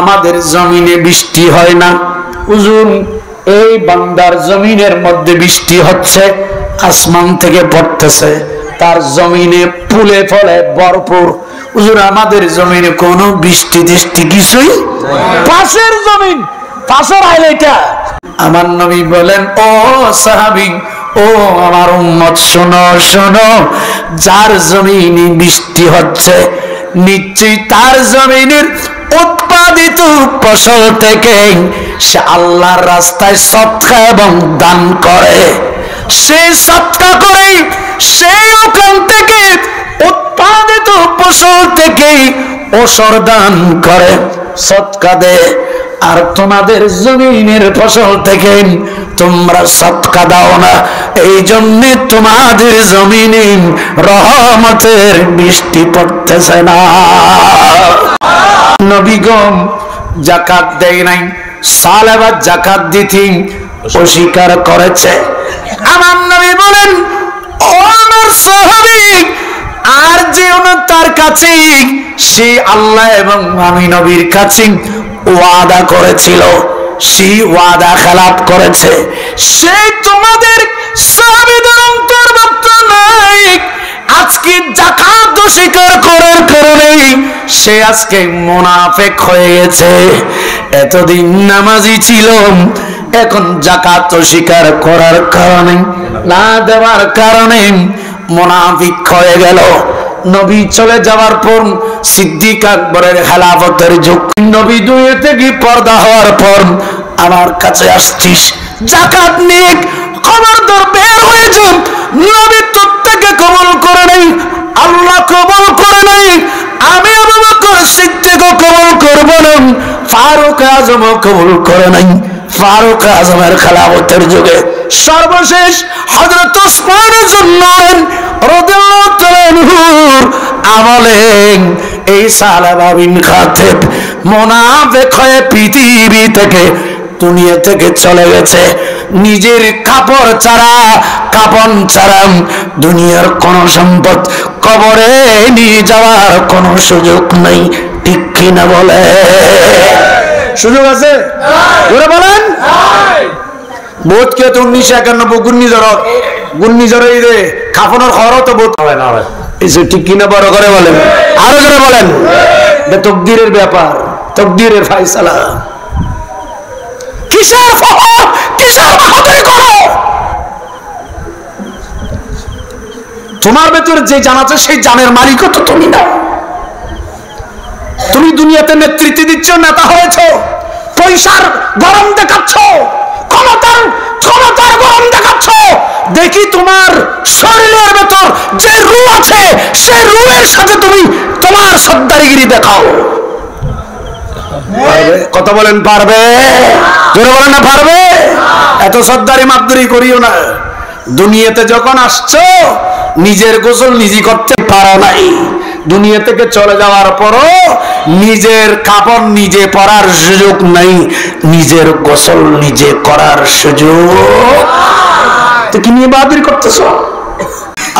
আমাদের জমিনে বৃষ্টি হয় না। হুজুর এই বান্দার জমিনের মধ্যে বৃষ্টি হচ্ছে, আসমান থেকে পড়তেছে, তার জমিনে ফুলে ফলে ভরপুর। হুজুর আমাদের জমিনে কোনো বৃষ্টি টিষ্টি কিছুই, পাশের জমিন, পাশের আইল এটা। আমার নবী বলেন, ও সাহাবী, ও আমার উম্মত, শোনো শোনো, যার জমিনে বৃষ্টি হচ্ছে নিশ্চয়ই তার জমিনের উৎপাদিত ফসল থেকে সে আল্লাহর রাস্তায় সদকা এবং দান করে। সে সদকা করে, সে ওখান থেকে উৎপাদিত ফসল থেকে ওসর দান করে, সদকা দেয়। আর তোমাদের জমিনের ফসল থেকে তোমরা সদকা দাও না, এই জন্য তোমাদের জমিনে রহমতের বৃষ্টি পড়তেছে না। নবীগণ যাকাত দেয় নাই, সালেবাদ যাকাত দিতেন, অস্বীকার করেছে। আমার নবী বলেন, ও আমার সাহাবী, আর যেও না তার কাছে, সে আল্লাহ এবং আমি নবীর কাছে ওয়াদা করেছিল, সেই ওয়াদা খেলাপ করেছে। সে তোমাদের সাহাবীদের অন্তর্ভুক্ত নাই। আজকে যাকাত অস্বীকার করার কারণে সে আজকে মুনাফিক হয়ে গেছে। এতদিন নামাজি ছিল, এখন যাকাত অস্বীকার করার কারণে, না দেওয়ার কারণে মুনাফিক হয়ে গেল। নবী চলে যাওয়ার পর সিদ্দিক আকবরের খেলাফতের যুগ, নবী দুনিয়া থেকে পর্দা হওয়ার পর আমার কাছে আসছিস, যাকাত নিয়ে খবরদার বের হয়ে যান। নবী তোকে কবুল করে নাই, আল্লাহ কবুল করে নাই, আমি আবু বকর সিদ্দিকও কবুল করব না, ফারুক আজমও কবুল করে নাই। ফারুক আজমের খেলাফতের যুগে সর্বশেষ হযরত ওসমানের জন্য রাদিয়াল্লাহু তাআলা আনহুর আমলে এই সালাবা বিন খাতিব মুনাফিক হয়ে পৃথিবী থেকে, দুনিয়া থেকে চলে গেছে। নিজের কাপড় ছাড়া, কাপন ছাড়া দুনিয়ার কোন সম্পদ কবরে নিয়ে যাওয়ার কোন সুযোগ নেই। ঠিক কিনা বলে? সুযোগ আছে? ওরা বলেন বোধ কে 1991 ঘূর্ণিঝড় রে কাফনের খবরও তো বোধ হয় না। ঠিক কিনা বড় করে বলেন, আরো করে বলেন। তকদিরের ব্যাপার, তকদিরের ফায়সালা। কিসের ফখর, কিসের বাহাদুরি করো? তোমার ভেতরে যে জান আছে সেই জানের মালিকও তো তুমি না। তুমি দুনিয়াতে নেতৃত্ব দিচ্ছ, নেতা হয়েছ, পয়সার গরম দেখাচ্ছ, ক্ষমতার গরম দেখাচ্ছ। দেখি তোমার শরীরের ভেতর যে রূহ আছে, সেই রূহের সাথে তুমি তোমার সর্দারিগিরি দেখাও। কথা বলেন, পারবে? জোরে বলেন না পারবে? এত সর্দারি মাপদারি করিও না। দুনিয়াতে যখন আসছো নিজের গোসল নিজে করতে পারো নাই, দুনিয়া থেকে চলে যাওয়ার পরও নিজের কাপড় নিজে পরার সুযোগ নাই, নিজের গোসল নিজে করার সুযোগ। তো কি নিয়ে বাহাদুরি করতেছ?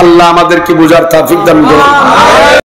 আল্লাহ আমাদেরকে বুঝার তৌফিক দান করুন।